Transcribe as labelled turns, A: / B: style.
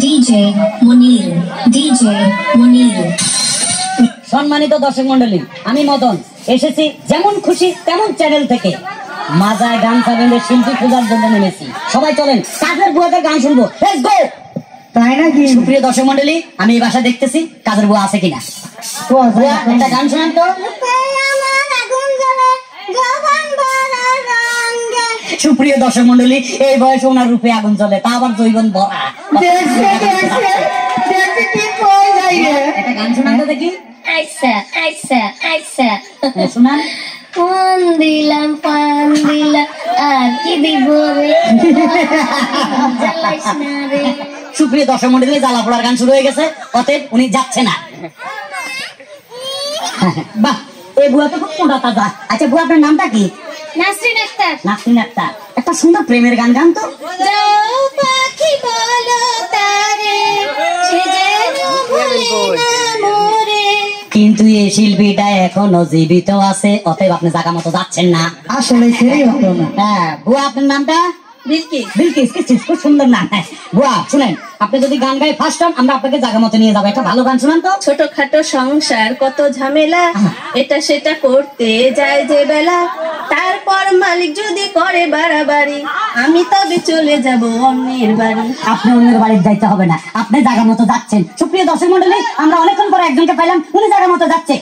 A: DJ মনির
B: সম্মানিত দর্শক মন্ডলী, আমি মদন এসেছি যেমন খুশি তেমন চ্যানেল থেকে মাজায় গান সাবেন্দের শিল্পী পূজার জন্য নেমেছি। সবাই চলেন কাজের বুয়াদের গান শুনবো। Let's go.
C: তাই নাকি?
B: সুপ্রিয় দর্শক মন্ডলী, আমি এই বাসা দেখতেছি কাজের বুয়া আছে কিনা। বুয়া একটা গান শোনান তো। সুপ্রিয় দর্শক মন্ডলী, এই বয়সে ওনার রূপে আগুন জ্বলে, তা আবার জৈবন ভরা। একটা গান শোনান তো দেখি। শোনান।
A: পান দিলাম আর কি দিব রে, জ্বালাইস না রে।
B: সুপ্রিয় দর্শক মন্ডলী, জ্বালা পোড়ার গান শুরু হয়ে গেছে, অতএব উনি যাচ্ছে না। বাহ, এই বুয়া তো খুব মোটা তাজা। আচ্ছা বুয়া, আপনার নামটা কি?
A: নাসরিন আক্তার।
B: নাসরিন আক্তার, একটা সুন্দর প্রেমের গান গান তো।
A: যাও পাখি বলো তারে, সে যেন ভুলে না মোরে।
B: কিন্তু এই শিল্পীটা এখনো জীবিত আছে, অতএব আপনি জায়গা মতো যাচ্ছেন না।
C: আসলে সেই হতো না।
B: হ্যাঁ বুয়া, আপনার নামটা?
A: বিলকিস।
B: বিলকিস, খুব সুন্দর নাম। বুয়া শুনেন, আপনি যদি গান গাই ফার্স্ট টাইম, আমরা আপনাকে জায়গা মতো নিয়ে যাবো। একটা ভালো গান শুনান তো।
D: ছোটখাটো সংসার কত ঝামেলা, এটা সেটা করতে যায় যে বেলা, তারপর মালিক যদি করে বাড়াবাড়ি, আমি তবে চলে যাব অন্যের বাড়ি।
B: আপনি অন্যের বাড়িতে যাইতে হবে না, আপনি জায়গা মতো যাচ্ছেন। সুপ্রিয় দর্শক মন্ডলী, আমরা অনেকক্ষণ পরে একজনকে পাইলাম, উনি জায়গা মতো যাচ্ছে।